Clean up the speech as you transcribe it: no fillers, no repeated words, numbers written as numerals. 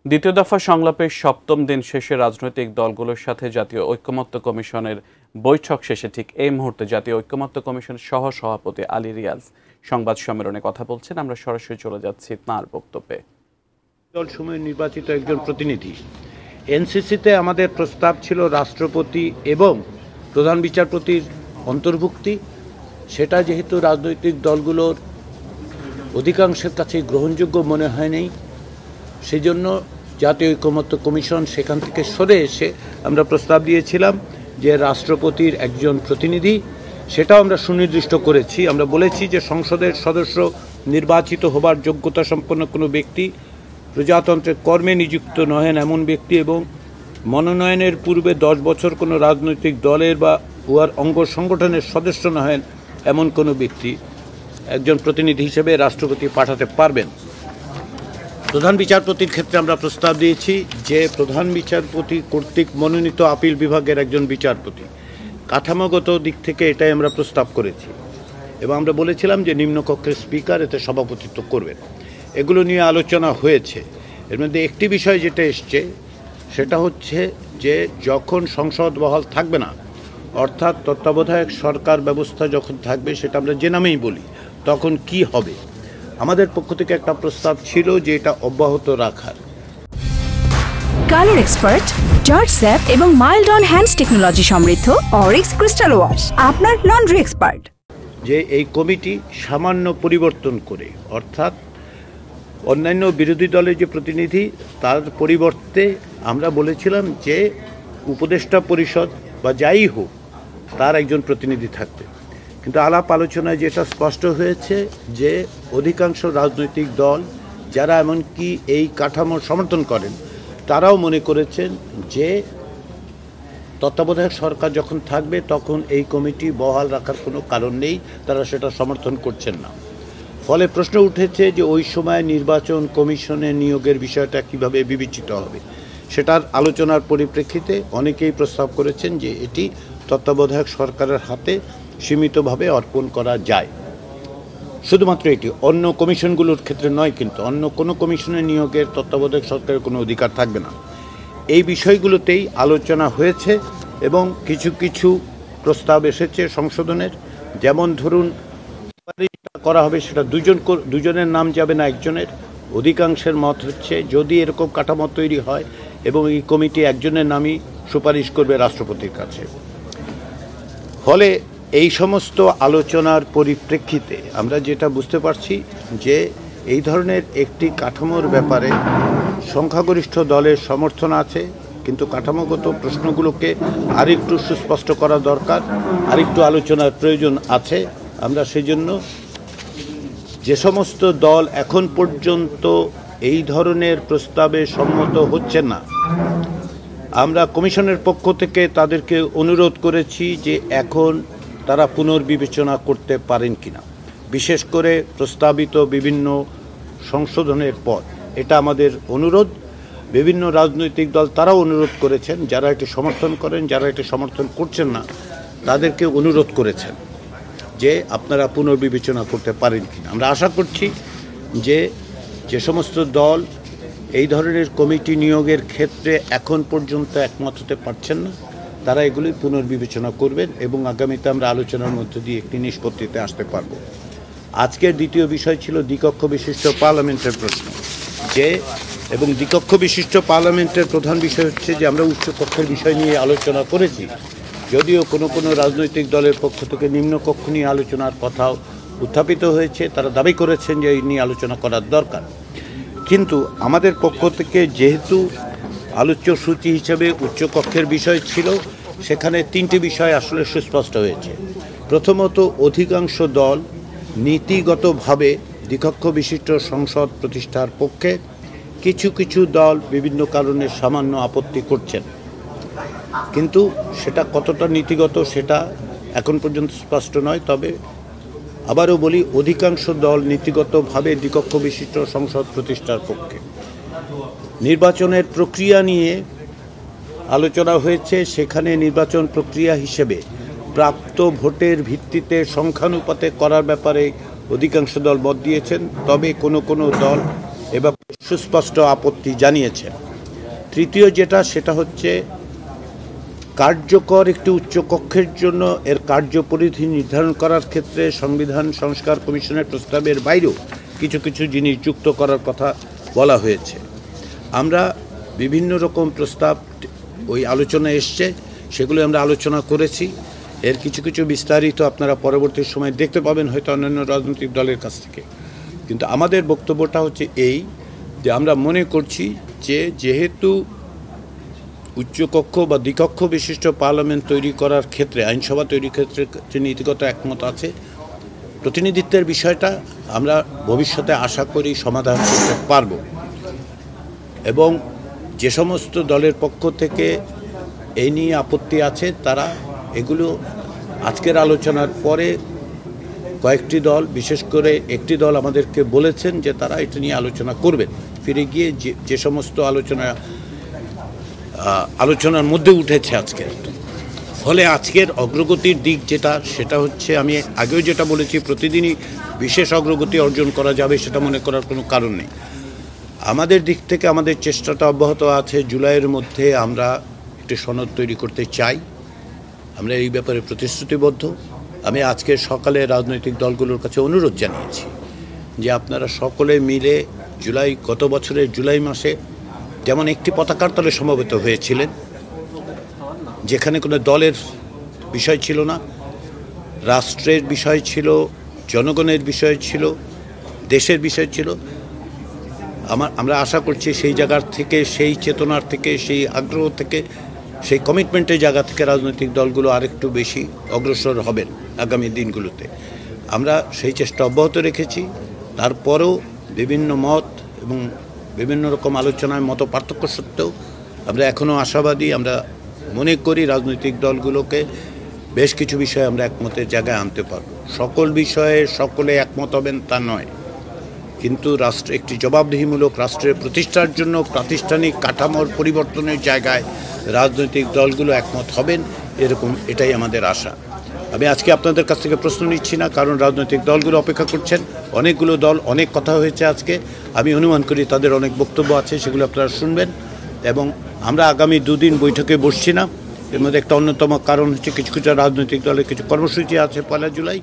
দ্বিতীয় দফা সংলাপের সপ্তম দিন শেষে রাজনৈতিক দলগুলোর সাথে জাতীয় ঐকমত্য কমিশনের বৈঠক শেষে ঠিক এই মুহূর্তে জাতীয় ঐকমত্য কমিশনের সহ সভাপতি আলী রিয়াজ সংবাদ সম্মেলনে কথা বলছেন। আমরা সরাসরি চলে যাচ্ছি তাঁর বক্তব্যে। দলসমূহের নির্বাচিত একজন প্রতিনিধি এনসিসিতে আমাদের প্রস্তাব ছিল রাষ্ট্রপতি এবং প্রধান বিচারপতির অন্তর্ভুক্তি। সেটা যেহেতু রাজনৈতিক দলগুলোর অধিকাংশের কাছে গ্রহণযোগ্য মনে হয়নি, সেজন্য জাতীয় ঐকমত্য কমিশন সেখান থেকে সরে এসে আমরা প্রস্তাব দিয়েছিলাম যে রাষ্ট্রপতির একজন প্রতিনিধি, সেটাও আমরা সুনির্দিষ্ট করেছি। আমরা বলেছি যে সংসদের সদস্য নির্বাচিত হবার যোগ্যতা সম্পন্ন কোনো ব্যক্তি, প্রজাতন্ত্রের কর্মে নিযুক্ত নহেন এমন ব্যক্তি এবং মনোনয়নের পূর্বে 10 বছর কোনো রাজনৈতিক দলের বা উহার অঙ্গ সংগঠনের সদস্য নহেন এমন কোনো ব্যক্তি একজন প্রতিনিধি হিসেবে রাষ্ট্রপতি পাঠাতে পারবেন। প্রধান বিচারপতির ক্ষেত্রে আমরা প্রস্তাব দিয়েছি যে প্রধান বিচারপতি কর্তৃক মনোনীত আপিল বিভাগের একজন বিচারপতি। কাঠামোগত দিক থেকে এটাই আমরা প্রস্তাব করেছি এবং আমরা বলেছিলাম যে নিম্নকক্ষের স্পিকার এতে সভাপতিত্ব করবেন। এগুলো নিয়ে আলোচনা হয়েছে। এর মধ্যে একটি বিষয় যেটা এসছে সেটা হচ্ছে যে যখন সংসদ বহাল থাকবে না, অর্থাৎ তত্ত্বাবধায়ক সরকার ব্যবস্থা যখন থাকবে, সেটা আমরা যে নামেই বলি, তখন কি হবে। আমাদের পক্ষ থেকে একটা প্রস্তাব ছিল যে এটা অব্যাহত রাখার। কালার এক্সপার্ট, জর্জ স্যাপ এবং মাইল্ড অন হ্যান্ডস টেকনোলজি সমৃদ্ধ অরিক্স ক্রিস্টাল ওয়াশ আপনার লন্ড্রি এক্সপার্ট। যে এই কমিটি সামান্য পরিবর্তন করে, অর্থাৎ অন্যান্য বিরোধী দলের যে প্রতিনিধি তার পরিবর্তে আমরা বলেছিলাম যে উপদেষ্টা পরিষদ বা যাই হোক তার একজন প্রতিনিধি থাকবে। কিন্তু আলাপ আলোচনায় যেটা স্পষ্ট হয়েছে যে অধিকাংশ রাজনৈতিক দল যারা এমনকি এই কাঠামোর সমর্থন করেন, তারাও মনে করেছেন যে তত্ত্বাবধায়ক সরকার যখন থাকবে তখন এই কমিটি বহাল রাখার কোনো কারণ নেই, তারা সেটা সমর্থন করছেন না। ফলে প্রশ্ন উঠেছে যে ওই সময় নির্বাচন কমিশনের নিয়োগের বিষয়টা কিভাবে বিবেচিত হবে। সেটার আলোচনার পরিপ্রেক্ষিতে অনেকেই প্রস্তাব করেছেন যে এটি তত্ত্বাবধায়ক সরকারের হাতে সীমিতভাবে অর্পণ করা যায়। শুধুমাত্র এটি, অন্য কমিশনগুলোর ক্ষেত্রে নয়, কিন্তু অন্য কোনো কমিশনের নিয়োগের তত্ত্বাবধায়ক সরকারের কোনো অধিকার থাকবে না। এই বিষয়গুলোতেই আলোচনা হয়েছে এবং কিছু কিছু প্রস্তাব এসেছে সংশোধনের। যেমন ধরুন, করা হবে সেটা দুজনের নাম যাবে না, একজনের। অধিকাংশের মত হচ্ছে যদি এরকম কাঠামো তৈরি হয় এবং এই কমিটি একজনের নামই সুপারিশ করবে রাষ্ট্রপতির কাছে। ফলে এই সমস্ত আলোচনার পরিপ্রেক্ষিতে আমরা যেটা বুঝতে পারছি যে এই ধরনের একটি কাঠামোর ব্যাপারে সংখ্যাগরিষ্ঠ দলের সমর্থন আছে, কিন্তু কাঠামোগত প্রশ্নগুলোকে আরেকটু সুস্পষ্ট করা দরকার, আরেকটু আলোচনার প্রয়োজন আছে। আমরা সেজন্য যে সমস্ত দল এখন পর্যন্ত এই ধরনের প্রস্তাবে সম্মত হচ্ছেন না, আমরা কমিশনের পক্ষ থেকে তাদেরকে অনুরোধ করেছি যে এখন তারা পুনর্বিবেচনা করতে পারেন কিনা, বিশেষ করে প্রস্তাবিত বিভিন্ন সংশোধনের পর। এটা আমাদের অনুরোধ। বিভিন্ন রাজনৈতিক দল তারাও অনুরোধ করেছেন, যারা এটি সমর্থন করেন, যারা এটি সমর্থন করছেন না তাদেরকে অনুরোধ করেছেন যে আপনারা পুনর্বিবেচনা করতে পারেন কিনা। আমরা আশা করছি যে যে সমস্ত দল এই ধরনের কমিটি নিয়োগের ক্ষেত্রে এখন পর্যন্ত একমত হতে পারছেন না, তারা এগুলি পুনর্বিবেচনা করবেন এবং আগামীতে আমরা আলোচনার মধ্যে দিয়ে একটি নিষ্পত্তিতে আসতে পারব। আজকের দ্বিতীয় বিষয় ছিল দ্বিকক্ষ বিশিষ্ট পার্লামেন্টের প্রশ্ন। এবং দ্বিকক্ষ বিশিষ্ট পার্লামেন্টের প্রধান বিষয় হচ্ছে যে আমরা উচ্চকক্ষের বিষয় নিয়ে আলোচনা করেছি, যদিও কোনো কোনো রাজনৈতিক দলের পক্ষ থেকে নিম্নকক্ষ নিয়ে আলোচনার কথাও উত্থাপিত হয়েছে। তারা দাবি করেছেন যে এই নিয়ে আলোচনা করার দরকার। কিন্তু আমাদের পক্ষ থেকে যেহেতু আলোচ্য সূচি হিসেবে উচ্চকক্ষের বিষয় ছিল, সেখানে 3টি বিষয় আসলে সুস্পষ্ট হয়েছে। প্রথমত, অধিকাংশ দল নীতিগতভাবে দ্বিকক্ষ বিশিষ্ট সংসদ প্রতিষ্ঠার পক্ষে, কিছু কিছু দল বিভিন্ন কারণে সামান্য আপত্তি করছেন, কিন্তু সেটা কতটা নীতিগত সেটা এখন পর্যন্ত স্পষ্ট নয়। তবে আবারও বলি, অধিকাংশ দল নীতিগতভাবে দ্বিকক্ষ বিশিষ্ট সংসদ প্রতিষ্ঠার পক্ষে। নির্বাচনের প্রক্রিয়া নিয়ে আলোচনা হয়েছে, সেখানে নির্বাচন প্রক্রিয়া হিসেবে প্রাপ্ত ভোটের ভিত্তিতে সংখ্যানুপাতে করার ব্যাপারে অধিকাংশ দল মত দিয়েছেন। তবে কোনো কোনো দল এবং সুস্পষ্ট আপত্তি জানিয়েছেন। তৃতীয় যেটা সেটা হচ্ছে কার্যকর একটি উচ্চকক্ষের জন্য এর কার্যপরিধি নির্ধারণ করার ক্ষেত্রে সংবিধান সংস্কার কমিশনের প্রস্তাবের বাইরেও কিছু কিছু জিনিস যুক্ত করার কথা বলা হয়েছে। আমরা বিভিন্ন রকম প্রস্তাব ওই আলোচনায় এসছে, সেগুলো আমরা আলোচনা করেছি। এর কিছু কিছু বিস্তারিত আপনারা পরবর্তী সময় দেখতে পাবেন হয়তো অন্যান্য রাজনৈতিক দলের কাছ থেকে। কিন্তু আমাদের বক্তব্যটা হচ্ছে এই যে আমরা মনে করছি যে যেহেতু উচ্চকক্ষ বা দ্বিকক্ষ বিশিষ্ট পার্লামেন্ট তৈরি করার ক্ষেত্রে আইনসভা তৈরির ক্ষেত্রে যে নীতিগত একমত আছে, প্রতিনিধিত্বের বিষয়টা আমরা ভবিষ্যতে আশা করি সমাধান করতে পারব। এবং যে সমস্ত দলের পক্ষ থেকে এই নিয়ে আপত্তি আছে তারা এগুলো আজকের আলোচনার পরে কয়েকটি দল, বিশেষ করে একটি দল আমাদেরকে বলেছেন যে তারা এটা নিয়ে আলোচনা করবেন। ফিরে গিয়ে যে সমস্ত আলোচনার মধ্যে উঠেছে আজকের, ফলে আজকের অগ্রগতির দিক যেটা সেটা হচ্ছে আমি আগেও যেটা বলেছি, প্রতিদিনই বিশেষ অগ্রগতি অর্জন করা যাবে সেটা মনে করার কোনো কারণ নেই। আমাদের দিক থেকে আমাদের চেষ্টাটা অব্যাহত আছে। জুলাইয়ের মধ্যে আমরা একটি সনদ তৈরি করতে চাই, আমরা এই ব্যাপারে প্রতিশ্রুতিবদ্ধ। আমি আজকে সকালে রাজনৈতিক দলগুলোর কাছে অনুরোধ জানিয়েছি যে আপনারা সকলে মিলে গত বছরের জুলাই মাসে যেমন একটি পতাকার তলে সমবেত হয়েছিলেন, যেখানে কোনো দলের বিষয় ছিল না, রাষ্ট্রের বিষয় ছিল, জনগণের বিষয় ছিল, দেশের বিষয় ছিল। আমরা আশা করছি সেই জায়গার থেকে, সেই চেতনার থেকে, সেই আগ্রহ থেকে, সেই কমিটমেন্টের জায়গা থেকে রাজনৈতিক দলগুলো আরেকটু বেশি অগ্রসর হবেন আগামী দিনগুলোতে। আমরা সেই চেষ্টা অব্যাহত রেখেছি। তারপরেও বিভিন্ন মত এবং বিভিন্ন রকম আলোচনায় মত পার্থক্য সত্ত্বেও আমরা এখনও আশাবাদী। আমরা মনে করি রাজনৈতিক দলগুলোকে বেশ কিছু বিষয়ে আমরা একমতের জায়গায় আনতে পারব। সকল বিষয়ে সকলে একমত হবেন তা নয়, কিন্তু রাষ্ট্র একটি জবাবদিহিমূলক রাষ্ট্রের প্রতিষ্ঠার জন্য প্রাতিষ্ঠানিক কাঠামোর পরিবর্তনের জায়গায় রাজনৈতিক দলগুলো একমত হবেন, এটাই আমাদের আশা। আমি আজকে আপনাদের কাছ থেকে প্রশ্ন নিচ্ছি না, কারণ রাজনৈতিক দলগুলো অপেক্ষা করছেন। অনেকগুলো দল, অনেক কথা হয়েছে আজকে। আমি অনুমান করি তাদের অনেক বক্তব্য আছে, সেগুলো আপনারা শুনবেন। এবং আমরা আগামী দুদিন বৈঠকে বসছি না। এর মধ্যে একটা অন্যতম কারণ হচ্ছে কিছু কিছু রাজনৈতিক দলের কিছু কর্মসূচি আছে 1 জুলাই।